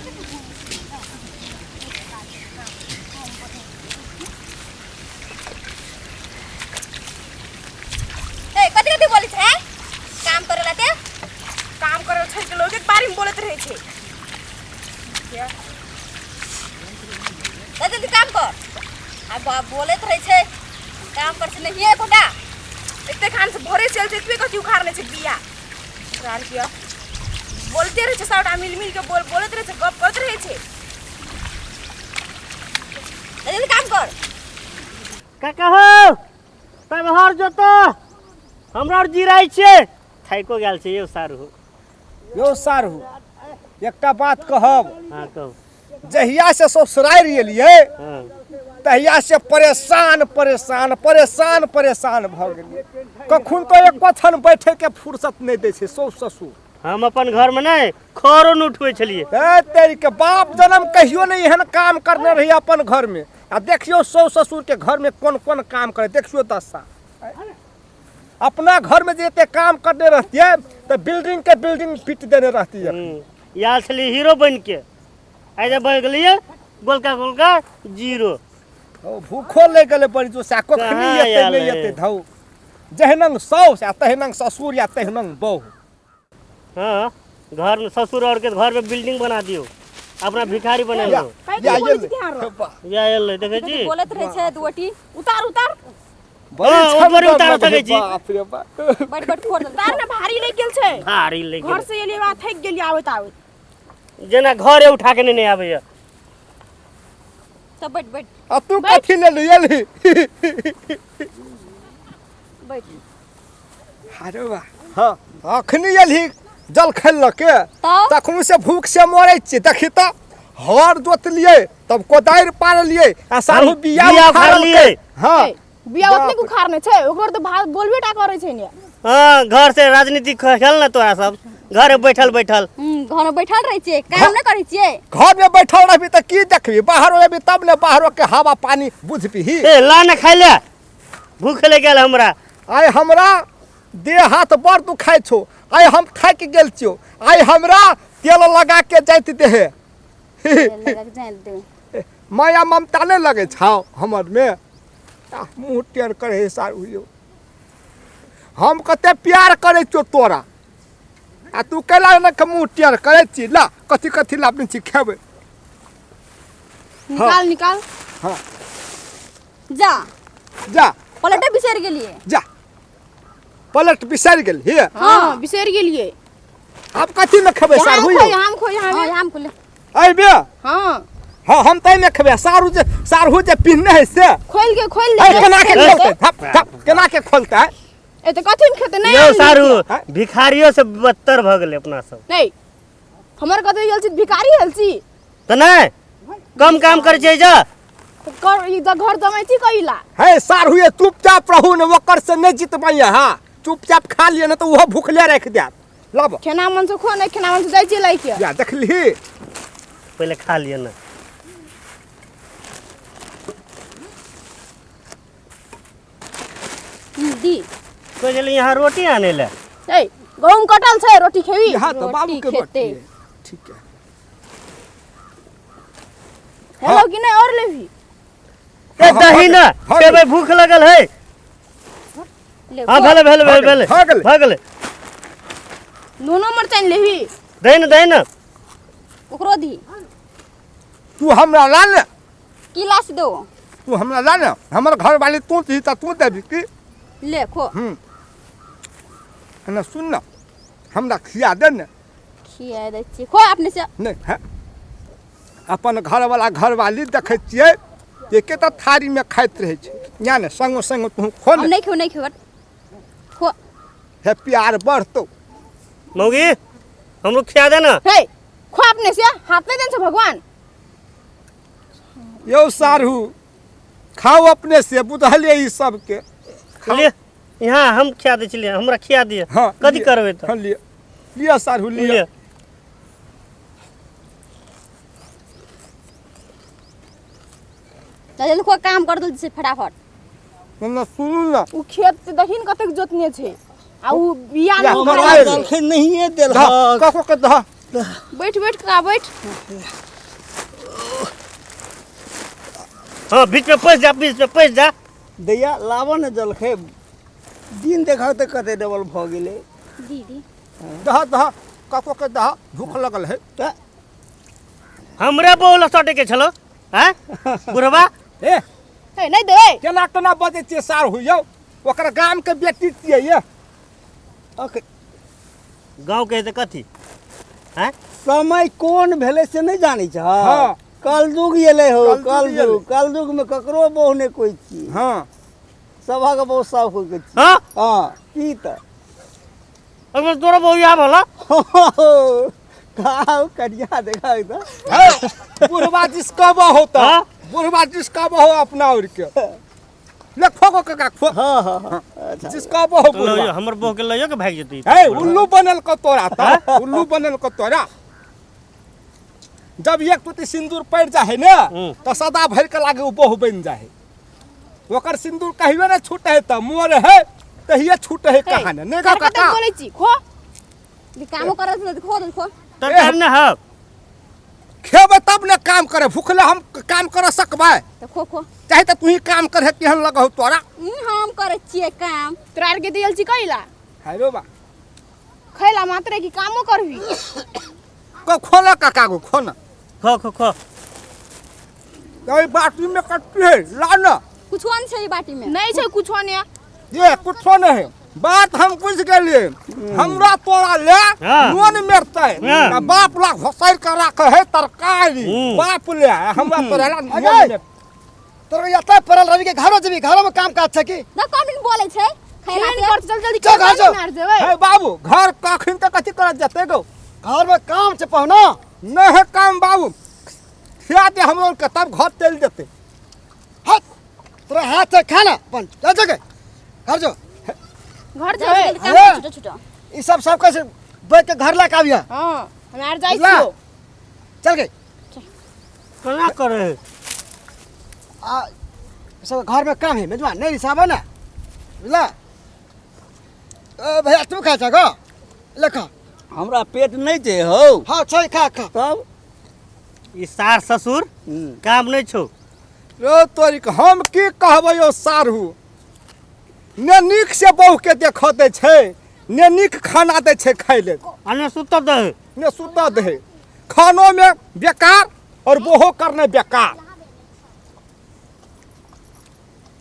कथी बोले छे काम करेला ते काम करल छै के लोग एक बारी में बोलत रहे छे क्या जल्दी काम कर अब बोलत रहे छे काम कर से नहीं है कोटा इतने खान से भोरे चल से इतने कथी उखाड़ने छे बिया उखाड़ किया बोलते रहे छे साउटा मिल मिल के बोलत रहे छे गप करत रहे छे जल्दी काम कर काका हो तब हर जोतो हमरा और जिराई छे थाइको गेल छे यो सारू एकटा बात कहब। हां कहू जहिया से ससुराल रियलिए हां तहिया से परेशान भ गेलिए। कखुन तो एक पथन बैठे के फुर्सत नहीं दे छे ससुर। हम अपन घर में नहीं खरो न उठवे छलिए ए तेरी के बाप जन्म कहियो नहीं एहन काम करने रही अपन घर में। आ देखियो ससुर के घर में कौन कौन काम करे देखियो दशा। अपना घर में जेते काम करने रहती है तो बिल्डिंग के बिल्डिंग फिट देने रहती है। यार छली हीरो बन के ऐसे बन गलिए गोलका जीरो। ओ भूखो ले गले बड़ी जो साको खनी येते नहीं येते धौ जहनंग सौ से तहनंग ससुर या तहनंग बहू। हां घर में ससुर और के घर में बिल्डिंग बना दियो अपना भिखारी बना लो। या एले देखे छी बोलत रहे छे दुवटी उतार बड़ी उतार सके छी बाप रे बाप बट फोड़ उतार ना भारी ले गेल छे भारी ले घर से एले बा थक गेली आवत जेना घरे उठा के नहीं आवे सब बैठ आ तू कथि ले लियली बैठ अरे वाह हां अखनी एली जल खेल के तो तखनु से भूख से मरे छी। देखि त हर जोत लिए तब कोदार पार लिए आ सारू बिया उखाड़ लिए। हां बिया ओतने उखाड़ने छे ओकर तो भात बोलबेटा करे छे ने। हां घर से राजनीति खेल ना तोरा सब घर बैठल घर में बैठल रही छे काम न करै छिए। घर में बैठल रहबी त की देखबी बाहर एबी तब ने बाहरो के हवा पानी बुझबी। ए ला न खाइ ले भूख ले गेल हमरा। आइ हमरा देह हाथ बड़ दुखाइ छो। आइ हम थक गेल छियो। आइ हमरा तेल लगा के जाइत देहे माया ममता नहीं लगे छाओ हमर में मुँह टेढ़ करे सारू यो। हम कते प्यार करे छो तोरा आ तू कैला न के मुँह टेढ़ करे छी। ला कथि कथि लाबनी छी खेबे निकाल हां जा पलटे बिसर गेलिए जा पलट बिसर गेल हे। हां बिसर गेलिए अब कथि में खेबे सारू यो हम खोई हम खोले आइ बे हां हां हम तै में खेबे सारू जे पिन्ने है से खोल ले केना के खोलते थप केना के खोलता है ए त कथि न खेते नहीं यो सारू भिखारियों से बदतर भ गेले अपना सब। नहीं हमर कते गेल छी भिखारी हेल छी त नहीं कम काम कर छै जा कर ई त घर जमै छी कइला है सारू ये चुपचाप रहू न वकर से नहीं जितबैया। हां चुपचाप खा लिए न तो वो भूखले रख दे लब खाना मन से खो नहीं खाना मन से जाई छी लाई के या देखली पहले खा लिए ना दी कोई जले यहाँ रोटी आने ले। ए गहूम कटल छे रोटी खेबी यहाँ तो बाबू के रोटी है। ठीक है हेलो कि नहीं और लेबी ए दही ना खेबे भूख लगल है। हां भेले भागले दोनों मरचाई लेबी दही ना ओकरो दी तू हमरा ला ले की लाश दो तू हमरा ला ले हमर घर वाली तू थी त तू देबी की ले खो ना सुन ना हमरा खिया दे न खिया दे छी खो अपने से नहीं है अपन घर वाला घर वाली देखे छिए एके त थारी में खाइत रहे छै या ने संग संग तू खो हम नहीं खो खो है प्यार बढ़तो मौगी हमरो खिया दे ना। हे खो अपने से हाथ नहीं देन से भगवान यो सारू खाओ अपने से बुझलिए ई सब के ले यहाँ हम खिया दे चलिए हमरा खिया दिए। हां कथि करबे त हां लिया सारू लिया जल्दी खो काम कर दो से फटाफट ना सुन ना उ खेत से दहिन कतक जोतने छे आ उ बिया या न मरवाए उखाड़ नहीं है देल कको के द बैठ बैठ का बैठ। हाँ बीच में पैस जा, बीच में पैस जा। दैया लावा न जलखे दिन देखा तो कते डबल भ गेले। दीदी दहा दहा काको के दहा भूख लगल है। त हमरे बोल सटे के छलो हैं बुढ़वा। ए है नहीं देवे। केना केना बजे छियै सार होइयौ ओकर गाम के बेटी छियै ये। अख गांव के कथी हैं समय कोन भेले से नहीं जानी छ। हाँ। कलयुग एले हो, कलयुग कलयुग कलयुग में ककरो बहु ने कोई चीज हाँ सभा के बहुत साफ हो के छी। हाँ हां की त अगर तोरा बहु यहाँ बोला गाँव करिया देखा तो है बुढ़वा जिसका बा होता हाँ? बुढ़वा जिसका बा हो अपना और के लखो को का खो हाँ हाँ हाँ अच्छा जिसका बा हो तो बुढ़वा हमर बहु के लइयो के भाग जती। है उल्लू बनल को तोरा ता उल्लू बनल को तोरा। जब एक टुटी सिंदूर पड़ जाए ना तो सदा भर के लागे उ बहु बन जाए। ओकर सिंदूर कहियो ना छूटे है त मोर है तहिए छूटे है कहां ने नेगा कते काका बोलै छी खो। काम करत खो खो तो करना है खेबे तब ने काम करे भूखले हम काम कर सकबै। तो खो खो चाहे त तू ही काम करे केहन लगौ तोरा। हम करे छिए काम। तोरा आर के दियल छी कइला हेलो बा खैला मात्रे की कामो करबी। को खोला काका को खोना खो खो खो ओइ बाटी में कट्टी है लाना कुछ नहीं छै ई बाटी में। नहीं छै कुछो ने। ये कुछो नहीं बात हम बुझ गेलिए। हमरा तोरा ले हाँ। नोन मेरतै हाँ। आ बाप ला घोसैर के राखे है तरकारी बाप ले हमरा तोरा ला नोन मेरतै। तोरा याता परल रवि के घरो जेबी घरो में काम काज छ की ना कम दिन बोले छै खैला खेन के कर चल जल्दी चल, घर जो। मार देबै। हे बाबू घर कखिन तक कथि करत जते गो घर में काम छ पहुना नहीं है काम बाबू खिया दे हमरो के तब घर चल जते। हाथ तोरा हाथ से खाना अपन जा जगह घर जो घर जेबै। हाँ। छोटा छोटा ई सब कैसे बैठ के घर ला के आबिया हां हम आर जाइ ला। छियो। चल गए केना करे है आ सब घर में काम है मेजबान नहीं हिसाब है ना बुझला। भैया तू खा सको लेखा हमरा पेट नहीं दे हो। हाँ छै खा खा तब ई सार ससुर काम नहीं छो। रो तोरी के हम की कहबै ओ सारू ने नीक से बहु के देखो दे छै ने नीक खाना दे छै खाइ ले अने सुत दे ने सुता दे खानो में बेकार और बोहो करने बेकार।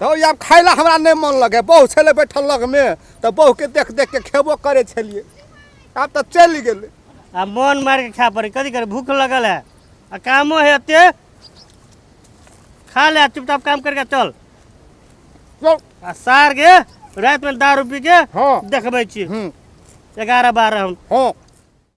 तो अब खाइला हमरा नहीं मन लगे बहु छले बैठल लग में तो बहु के देख देख के खेबो करे छलिए अब तो चल गेले। आ मन मार के खा पड़े कथी करे भूख लगल है आ कामो है अते खा ले चुपचाप काम करके चल। चल आ सार के रात में दारू पी के हाँ। देखबै छी हम्म 11-12 हम हाँ